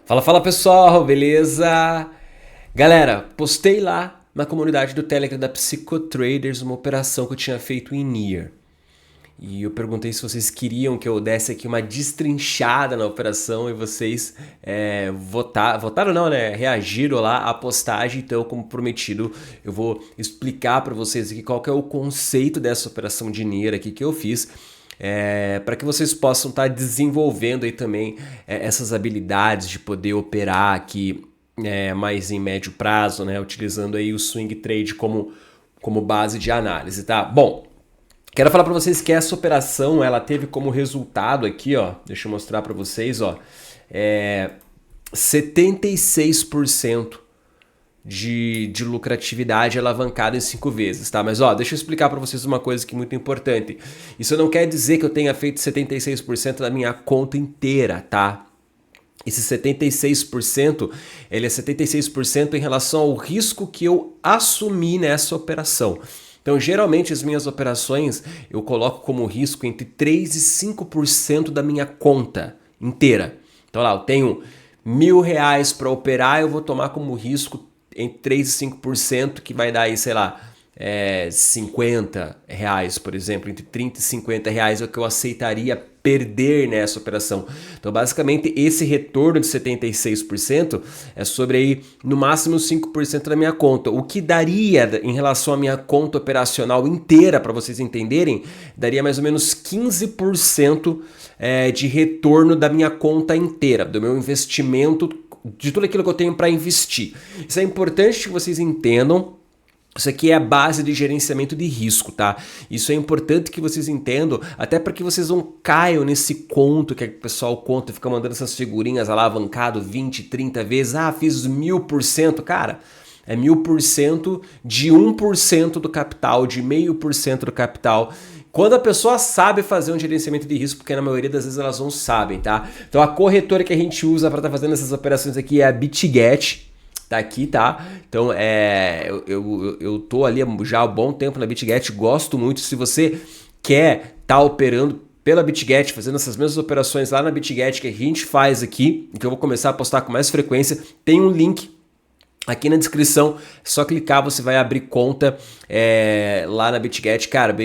Fala, fala pessoal, beleza? Galera, postei lá na comunidade do Telegram da Psicotraders uma operação que eu tinha feito em Nier. E eu perguntei se vocês queriam que eu desse aqui uma destrinchada na operação e vocês votaram não, né? Reagiram lá à postagem. Então, como prometido, eu vou explicar para vocês aqui qual que é o conceito dessa operação de Nier aqui que eu fiz. Para que vocês possam estar desenvolvendo aí também essas habilidades de poder operar aqui mais em médio prazo, né? Utilizando aí o swing trade como base de análise, tá? Bom, quero falar para vocês que essa operação ela teve como resultado aqui, ó, deixa eu mostrar para vocês, ó, 76% de lucratividade alavancada em 5 vezes, tá? Mas ó, deixa eu explicar para vocês uma coisa que é muito importante. Isso não quer dizer que eu tenha feito 76% da minha conta inteira, tá? Esse 76%, ele é 76% em relação ao risco que eu assumi nessa operação. Então, geralmente, as minhas operações, eu coloco como risco entre 3% e 5% da minha conta inteira. Então, lá, eu tenho R$ 1.000 para operar, eu vou tomar como risco entre 3% e 5%, que vai dar aí, sei lá, R$ 50, por exemplo, entre R$ 30 e R$ 50 é o que eu aceitaria perder nessa operação. Então, basicamente, esse retorno de 76% é sobre aí, no máximo 5% da minha conta. O que daria em relação à minha conta operacional inteira, para vocês entenderem, daria mais ou menos 15% de retorno da minha conta inteira, do meu investimento, de tudo aquilo que eu tenho para investir. Isso é importante que vocês entendam. Isso aqui é a base de gerenciamento de risco, tá? Isso é importante que vocês entendam, até para que vocês não caiam nesse conto que o pessoal conta, fica mandando essas figurinhas alavancado 20, 30 vezes. Ah, fiz 1000%. Cara, é 1000% de 1% do capital, de 0,5% do capital. Quando a pessoa sabe fazer um gerenciamento de risco, porque na maioria das vezes elas não sabem, tá? Então a corretora que a gente usa para estar fazendo essas operações aqui é a BitGet. Tá aqui, tá? Então, eu tô ali já há um bom tempo na BitGet, gosto muito. Se você quer tá operando pela BitGet, fazendo essas mesmas operações lá na BitGet que a gente faz aqui, que eu vou começar a postar com mais frequência, tem um link aqui na descrição, é só clicar, você vai abrir conta lá na BitGet, cara,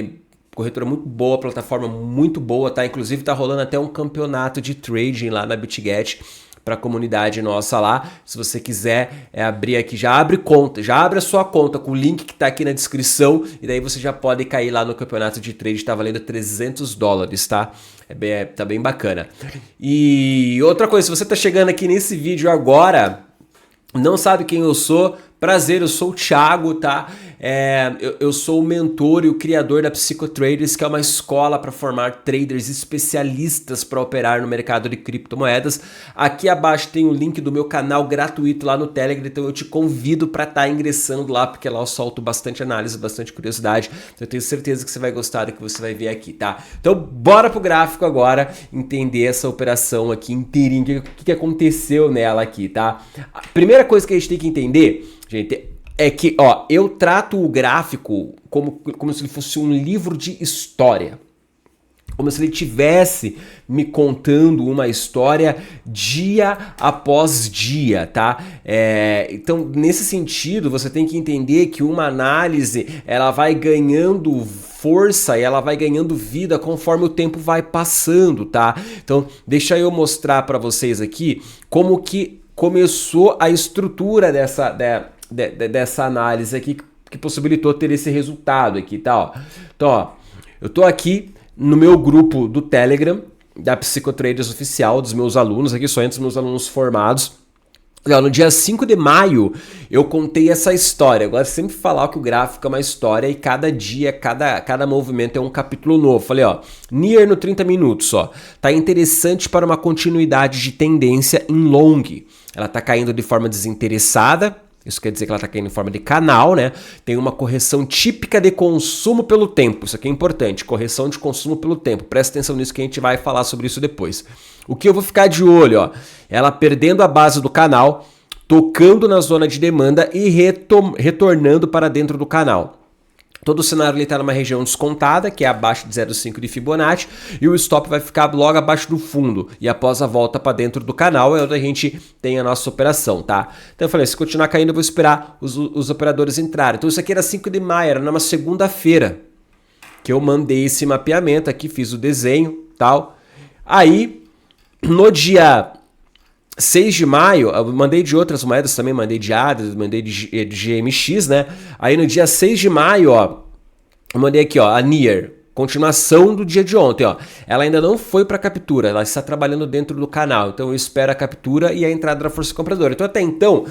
corretora muito boa, plataforma muito boa, tá? Inclusive tá rolando até um campeonato de trading lá na BitGet, para a comunidade nossa lá. Se você quiser abrir aqui, já abre conta, já abre a sua conta com o link que está aqui na descrição e daí você já pode cair lá no campeonato de trade, está valendo $300, tá? Tá bem bacana. E outra coisa, se você está chegando aqui nesse vídeo agora, não sabe quem eu sou, prazer, eu sou o Thiago, tá? Eu sou o mentor e o criador da Psicotraders, que é uma escola para formar traders especialistas para operar no mercado de criptomoedas. Aqui abaixo tem o link do meu canal gratuito lá no Telegram, então eu te convido para estar ingressando lá, porque lá eu solto bastante análise, bastante curiosidade. Então eu tenho certeza que você vai gostar do que você vai ver aqui, tá? Então bora pro gráfico agora, entender essa operação aqui inteirinha, o que aconteceu nela aqui, tá? A primeira coisa que a gente tem que entender, gente, é que, ó, eu trato o gráfico como se ele fosse um livro de história. Como se ele estivesse me contando uma história dia após dia, tá? Então, nesse sentido, você tem que entender que uma análise, ela vai ganhando força e ela vai ganhando vida conforme o tempo vai passando, tá? Então, deixa eu mostrar para vocês aqui como que começou a estrutura dessa análise aqui que possibilitou ter esse resultado aqui, tá? Ó. Então, ó, eu tô aqui no meu grupo do Telegram, da Psicotraders Oficial, dos meus alunos, aqui só entre os meus alunos formados. No dia 5 de maio, eu contei essa história. Agora, sempre falar que o gráfico é uma história e cada dia, cada movimento é um capítulo novo. Falei, ó, Nier no 30 minutos, ó. Tá interessante para uma continuidade de tendência em long. Ela tá caindo de forma desinteressada. Isso quer dizer que ela está caindo em forma de canal, né? Tem uma correção típica de consumo pelo tempo. Isso aqui é importante, correção de consumo pelo tempo. Presta atenção nisso que a gente vai falar sobre isso depois. O que eu vou ficar de olho, ó, ela perdendo a base do canal, tocando na zona de demanda e retornando para dentro do canal. Todo o cenário está numa região descontada, que é abaixo de 0,5 de Fibonacci, e o stop vai ficar logo abaixo do fundo. E após a volta para dentro do canal é onde a gente tem a nossa operação, tá? Então eu falei, se continuar caindo eu vou esperar os operadores entrarem. Então isso aqui era 5 de maio, era numa segunda-feira que eu mandei esse mapeamento aqui, fiz o desenho e tal. Aí, no dia 6 de maio, eu mandei de outras moedas também, mandei de ADA, mandei de GMX, né? Aí no dia 6 de maio, ó, eu mandei aqui, ó, a Near, continuação do dia de ontem, ó. Ela ainda não foi para captura, ela está trabalhando dentro do canal, então eu espero a captura e a entrada da força compradora. Então até então,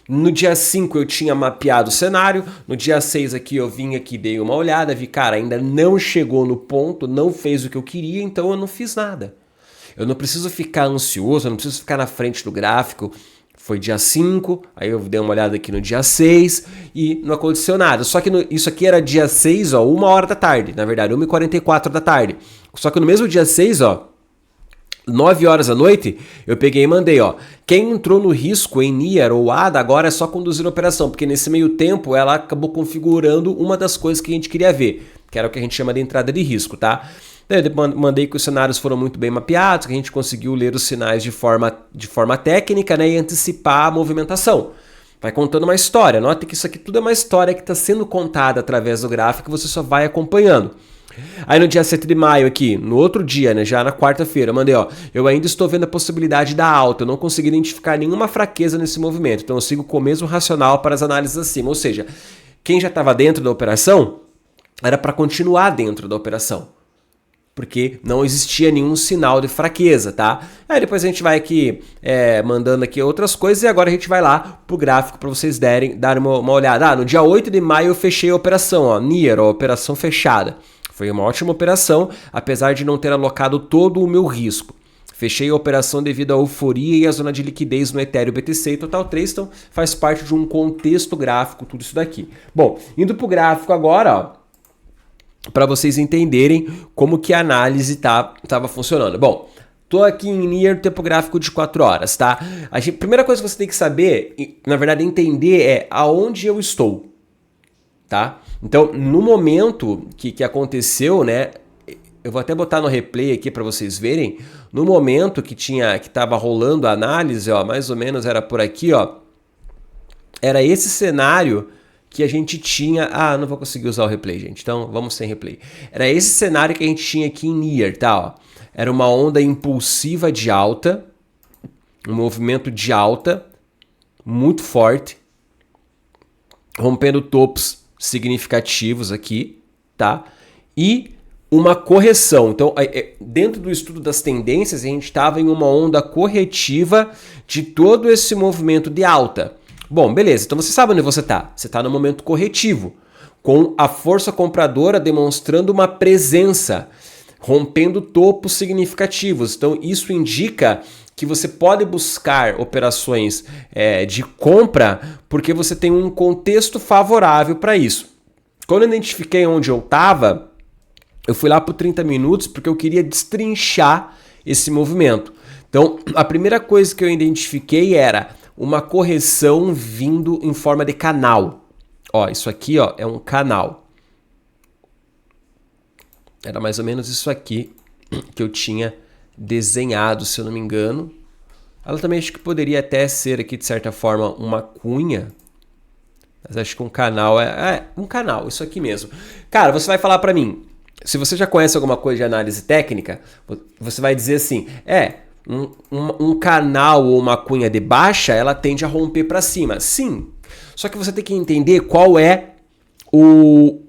no dia 5 eu tinha mapeado o cenário, no dia 6 aqui eu vim aqui, dei uma olhada, vi, cara, ainda não chegou no ponto, não fez o que eu queria, então eu não fiz nada. Eu não preciso ficar ansioso, eu não preciso ficar na frente do gráfico. Foi dia 5, aí eu dei uma olhada aqui no dia 6 e não aconteceu nada. Só que isso aqui era dia 6, ó, 1 hora da tarde, na verdade, 1h44 da tarde. Só que no mesmo dia 6, ó, 9 horas da noite, eu peguei e mandei, ó. Quem entrou no risco em Near ou ADA agora é só conduzir a operação, porque nesse meio tempo ela acabou configurando uma das coisas que a gente queria ver, que era o que a gente chama de entrada de risco, tá? Eu mandei que os cenários foram muito bem mapeados, que a gente conseguiu ler os sinais de forma técnica, né, e antecipar a movimentação. Vai contando uma história. Note que isso aqui tudo é uma história que está sendo contada através do gráfico, você só vai acompanhando. Aí no dia 7 de maio aqui, no outro dia, né, já na quarta-feira, eu mandei, ó, eu ainda estou vendo a possibilidade da alta, eu não consegui identificar nenhuma fraqueza nesse movimento, então eu sigo com o mesmo racional para as análises acima, ou seja, quem já estava dentro da operação, era para continuar dentro da operação, porque não existia nenhum sinal de fraqueza, tá? Aí depois a gente vai aqui mandando aqui outras coisas e agora a gente vai lá pro gráfico para vocês darem uma olhada. No dia 8 de maio eu fechei a operação, ó, Near, ó, operação fechada. Foi uma ótima operação, apesar de não ter alocado todo o meu risco. Fechei a operação devido à euforia e à zona de liquidez no Ethereum BTC e Total 3, então faz parte de um contexto gráfico tudo isso daqui. Bom, indo pro gráfico agora, ó, para vocês entenderem como que a análise estava funcionando. Bom, tô aqui em Near, tempo gráfico de 4 horas, tá? A primeira coisa que você tem que saber, na verdade entender, é aonde eu estou, tá? Então, no momento que aconteceu, né, eu vou até botar no replay aqui para vocês verem, no momento que estava rolando a análise, ó, mais ou menos era por aqui, ó, era esse cenário que a gente tinha... Ah, não vou conseguir usar o replay, gente. Então, vamos sem replay. Era esse cenário que a gente tinha aqui em Near, tá? Ó. Era uma onda impulsiva de alta, um movimento de alta muito forte, rompendo topos significativos aqui, tá? E uma correção. Então, dentro do estudo das tendências, a gente estava em uma onda corretiva de todo esse movimento de alta. Bom, beleza, então você sabe onde você está. Você está no momento corretivo, com a força compradora demonstrando uma presença, rompendo topos significativos. Então isso indica que você pode buscar operações de compra porque você tem um contexto favorável para isso. Quando eu identifiquei onde eu estava, eu fui lá por 30 minutos porque eu queria destrinchar esse movimento. Então a primeira coisa que eu identifiquei era uma correção vindo em forma de canal. Ó, isso aqui, ó, é um canal. Era mais ou menos isso aqui que eu tinha desenhado, se eu não me engano. Ela também acho que poderia até ser aqui, de certa forma, uma cunha. Mas acho que um canal um canal, isso aqui mesmo. Cara, você vai falar para mim, se você já conhece alguma coisa de análise técnica, você vai dizer assim, um canal ou uma cunha de baixa, ela tende a romper para cima. Sim, só que você tem que entender qual é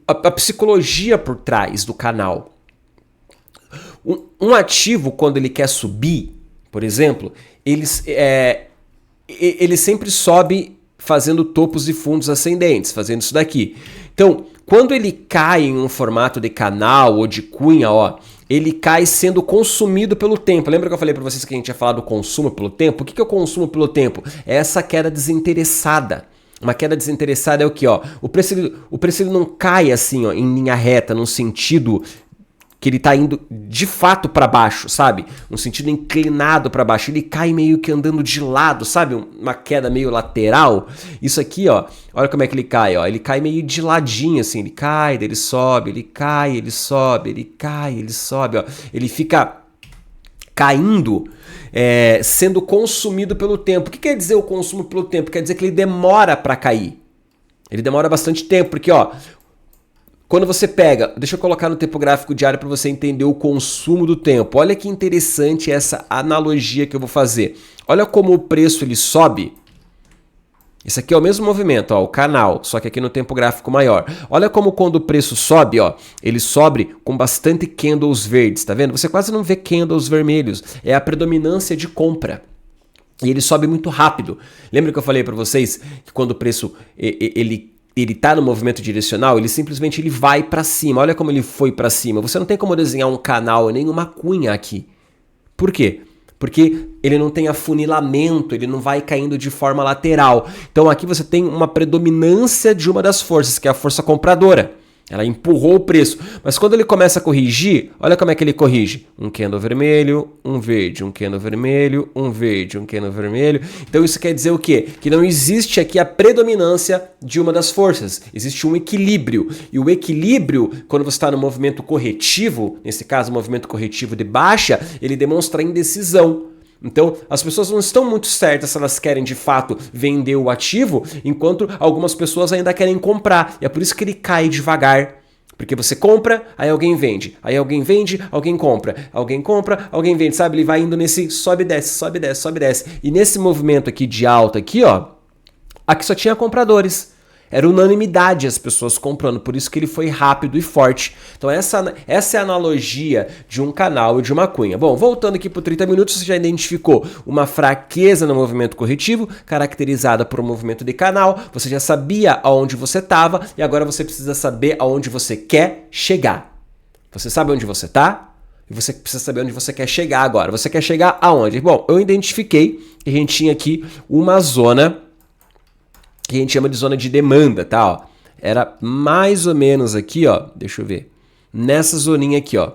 a psicologia por trás do canal. Um ativo, quando ele quer subir, por exemplo, ele sempre sobe fazendo topos e fundos ascendentes, fazendo isso daqui. Então, quando ele cai em um formato de canal ou de cunha, ó, ele cai sendo consumido pelo tempo. Lembra que eu falei para vocês que a gente ia falar do consumo pelo tempo? O que é o consumo pelo tempo? É essa queda desinteressada. Uma queda desinteressada é o que? Ó, o preço ele não cai assim, ó, em linha reta, num sentido que ele tá indo de fato para baixo, sabe? Um sentido inclinado para baixo. Ele cai meio que andando de lado, sabe? Uma queda meio lateral. Isso aqui, ó, olha como é que ele cai, ó. Ele cai meio de ladinho, assim. Ele cai, daí ele sobe, ele cai, ele sobe, ele cai, ele sobe, ó. Ele fica caindo, sendo consumido pelo tempo. O que quer dizer o consumo pelo tempo? Quer dizer que ele demora para cair. Ele demora bastante tempo, porque, ó, quando você pega, deixa eu colocar no tempo gráfico diário para você entender o consumo do tempo. Olha que interessante essa analogia que eu vou fazer. Olha como o preço ele sobe. Esse aqui é o mesmo movimento, ó, o canal, só que aqui no tempo gráfico maior. Olha como quando o preço sobe, ó, ele sobe com bastante candles verdes, tá vendo? Você quase não vê candles vermelhos, é a predominância de compra. E ele sobe muito rápido. Lembra que eu falei para vocês que quando o preço ele tá no movimento direcional, ele simplesmente vai para cima. Olha como ele foi para cima. Você não tem como desenhar um canal nem uma cunha aqui. Por quê? Porque ele não tem afunilamento, ele não vai caindo de forma lateral. Então aqui você tem uma predominância de uma das forças, que é a força compradora. Ela empurrou o preço. Mas quando ele começa a corrigir, olha como é que ele corrige. Um candle vermelho, um verde, um candle vermelho, um verde, um candle vermelho. Então isso quer dizer o quê? Que não existe aqui a predominância de uma das forças. Existe um equilíbrio. E o equilíbrio, quando você está no movimento corretivo, nesse caso o movimento corretivo de baixa, ele demonstra indecisão. Então, as pessoas não estão muito certas se elas querem de fato vender o ativo, enquanto algumas pessoas ainda querem comprar. E é por isso que ele cai devagar. Porque você compra, aí alguém vende. Aí alguém vende, alguém compra. Alguém compra, alguém vende. Sabe? Ele vai indo nesse sobe e desce, sobe e desce, sobe e desce. E nesse movimento aqui de alta aqui, ó, aqui só tinha compradores. Era unanimidade as pessoas comprando, por isso que ele foi rápido e forte. Então essa é a analogia de um canal e de uma cunha. Bom, voltando aqui para 30 minutos, você já identificou uma fraqueza no movimento corretivo, caracterizada por um movimento de canal, você já sabia aonde você estava e agora você precisa saber aonde você quer chegar. Você sabe onde você está? E você precisa saber onde você quer chegar agora. Você quer chegar aonde? Bom, eu identifiquei que a gente tinha aqui uma zona que a gente chama de zona de demanda, tá? Ó, era mais ou menos aqui, ó, deixa eu ver, nessa zoninha aqui, ó.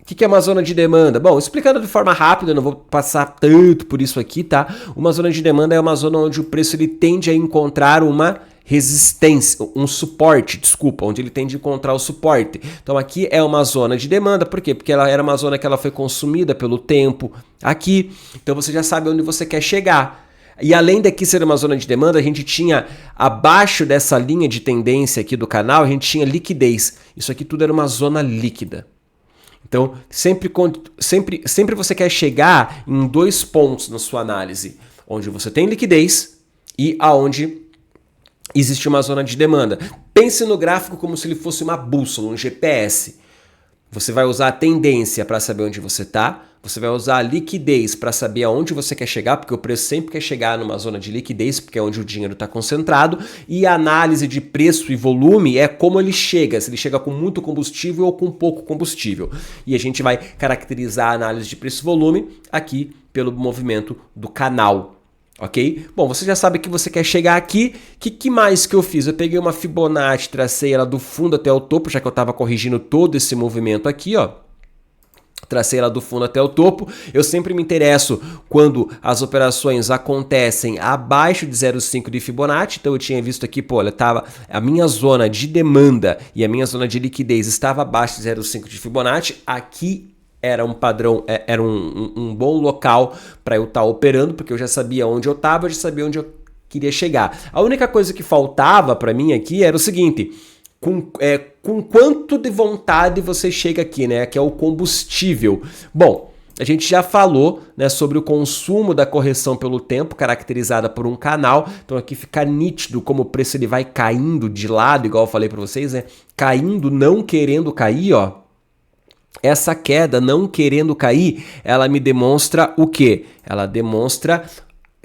O que é uma zona de demanda? Bom, explicando de forma rápida, não vou passar tanto por isso aqui, tá? Uma zona de demanda é uma zona onde o preço ele tende a encontrar uma resistência, um suporte, desculpa, onde ele tende a encontrar o suporte. Então aqui é uma zona de demanda, por quê? Porque ela era uma zona que ela foi consumida pelo tempo aqui, então você já sabe onde você quer chegar. E além daqui ser uma zona de demanda, a gente tinha abaixo dessa linha de tendência aqui do canal, a gente tinha liquidez. Isso aqui tudo era uma zona líquida. Então, sempre você quer chegar em dois pontos na sua análise, onde você tem liquidez e aonde existe uma zona de demanda. Pense no gráfico como se ele fosse uma bússola, um GPS. Você vai usar a tendência para saber onde você está, você vai usar a liquidez para saber aonde você quer chegar, porque o preço sempre quer chegar numa zona de liquidez, porque é onde o dinheiro está concentrado, e a análise de preço e volume é como ele chega, se ele chega com muito combustível ou com pouco combustível. E a gente vai caracterizar a análise de preço e volume aqui pelo movimento do canal. Ok? Bom, você já sabe que você quer chegar aqui. O que mais que eu fiz? Eu peguei uma Fibonacci, tracei ela do fundo até o topo, já que eu estava corrigindo todo esse movimento aqui, ó. Tracei ela do fundo até o topo. Eu sempre me interesso quando as operações acontecem abaixo de 0,5 de Fibonacci. Então eu tinha visto aqui, pô, a minha zona de demanda e a minha zona de liquidez estava abaixo de 0,5 de Fibonacci. Aqui era um padrão, era um bom local para eu estar operando, porque eu já sabia onde eu estava, eu já sabia onde eu queria chegar. A única coisa que faltava para mim aqui era o seguinte: com quanto de vontade você chega aqui, né? Que é o combustível. Bom, a gente já falou, né, sobre o consumo da correção pelo tempo, caracterizada por um canal. Então aqui fica nítido como o preço ele vai caindo de lado, igual eu falei para vocês, né? Caindo, não querendo cair, ó. Essa queda não querendo cair, ela me demonstra o quê? Ela demonstra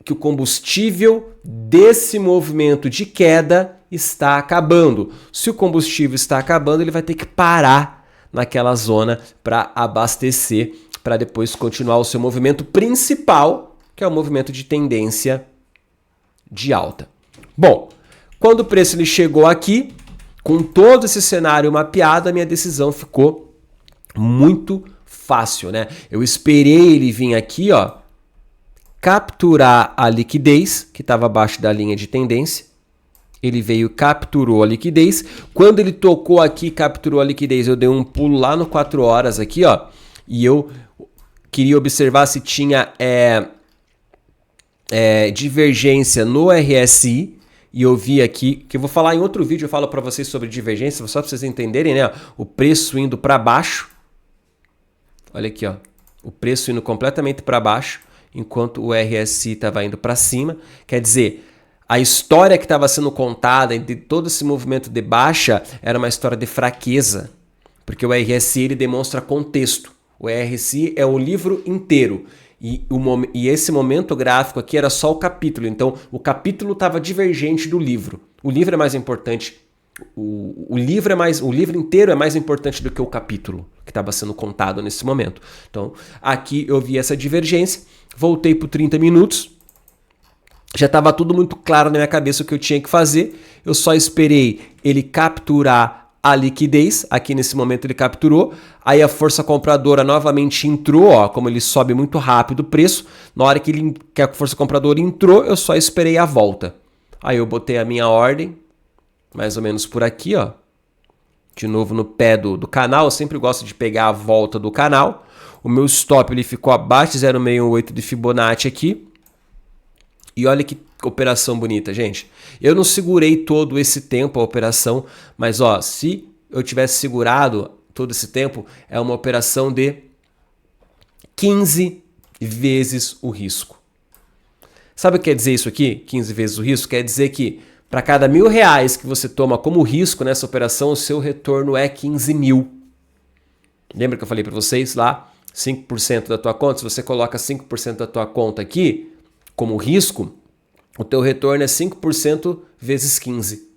que o combustível desse movimento de queda está acabando. Se o combustível está acabando, ele vai ter que parar naquela zona para abastecer, para depois continuar o seu movimento principal, que é o movimento de tendência de alta. Bom, quando o preço ele chegou aqui, Com todo esse cenário mapeado, a minha decisão ficou muito fácil, né? Eu esperei ele vir aqui, ó, capturar a liquidez, que estava abaixo da linha de tendência. Ele veio, capturou a liquidez. Quando ele tocou aqui, capturou a liquidez, eu dei um pulo lá no 4 horas aqui, ó, e eu queria observar se tinha divergência no RSI. E eu vi aqui, que eu vou falar em outro vídeo, eu falo para vocês sobre divergência, só para vocês entenderem, né? O preço indo para baixo. Olha aqui, ó, o preço indo completamente para baixo, enquanto o RSI estava indo para cima. Quer dizer, a história que estava sendo contada de todo esse movimento de baixa era uma história de fraqueza, porque o RSI ele demonstra contexto. O RSI é o livro inteiro. E esse momento gráfico aqui era só o capítulo, então o capítulo estava divergente do livro. O livro é mais importante, o livro inteiro é mais importante do que o capítulo que estava sendo contado nesse momento. Então aqui eu vi essa divergência, voltei para 30 minutos, já estava tudo muito claro na minha cabeça o que eu tinha que fazer, eu só esperei ele capturar a liquidez, aqui nesse momento ele capturou, aí a força compradora novamente entrou, ó, como ele sobe muito rápido o preço, na hora que a força compradora entrou, eu só esperei a volta. Aí eu botei a minha ordem, mais ou menos por aqui, ó, de novo no pé do canal, eu sempre gosto de pegar a volta do canal, o meu stop ele ficou abaixo de 0,68 de Fibonacci aqui, e olha que operação bonita, gente. Eu não segurei todo esse tempo a operação, mas ó, se eu tivesse segurado todo esse tempo, é uma operação de 15 vezes o risco. Sabe o que quer dizer isso aqui? 15 vezes o risco? Quer dizer que para cada R$1.000 que você toma como risco nessa operação, o seu retorno é 15 mil. Lembra que eu falei para vocês lá? 5% da tua conta, se você coloca 5% da tua conta aqui como risco, o teu retorno é 5% vezes 15,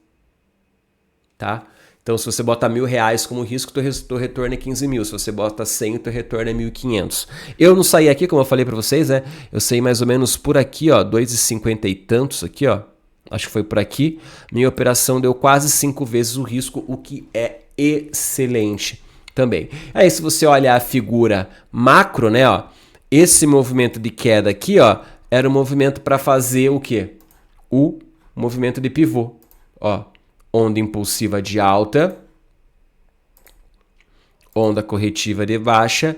tá? Então, se você bota R$1.000 como risco, teu retorno é 15 mil. Se você bota 100, o teu retorno é 1.500. Eu não saí aqui, como eu falei para vocês, né? Eu saí mais ou menos por aqui, ó, 2,50 e tantos aqui, ó. Acho que foi por aqui. Minha operação deu quase 5 vezes o risco, o que é excelente também. Aí, se você olhar a figura macro, né, ó, esse movimento de queda aqui, ó, era um movimento para fazer o quê? O movimento de pivô. Ó, onda impulsiva de alta, onda corretiva de baixa,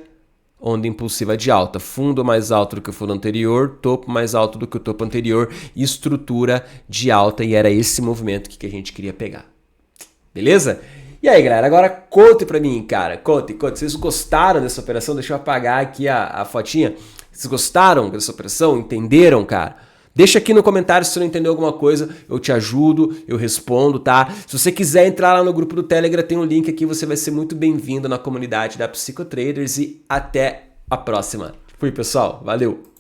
onda impulsiva de alta. Fundo mais alto do que o fundo anterior, topo mais alto do que o topo anterior, estrutura de alta. E era esse movimento que a gente queria pegar. Beleza? E aí, galera, agora conte pra mim, cara. Conte. Vocês gostaram dessa operação? Deixa eu apagar aqui a fotinha. Vocês gostaram dessa operação? Entenderam, cara? Deixa aqui no comentário se você não entendeu alguma coisa, eu te ajudo, eu respondo, tá? Se você quiser entrar lá no grupo do Telegram, tem um link aqui, você vai ser muito bem-vindo na comunidade da Psicotraders e até a próxima. Fui, pessoal. Valeu!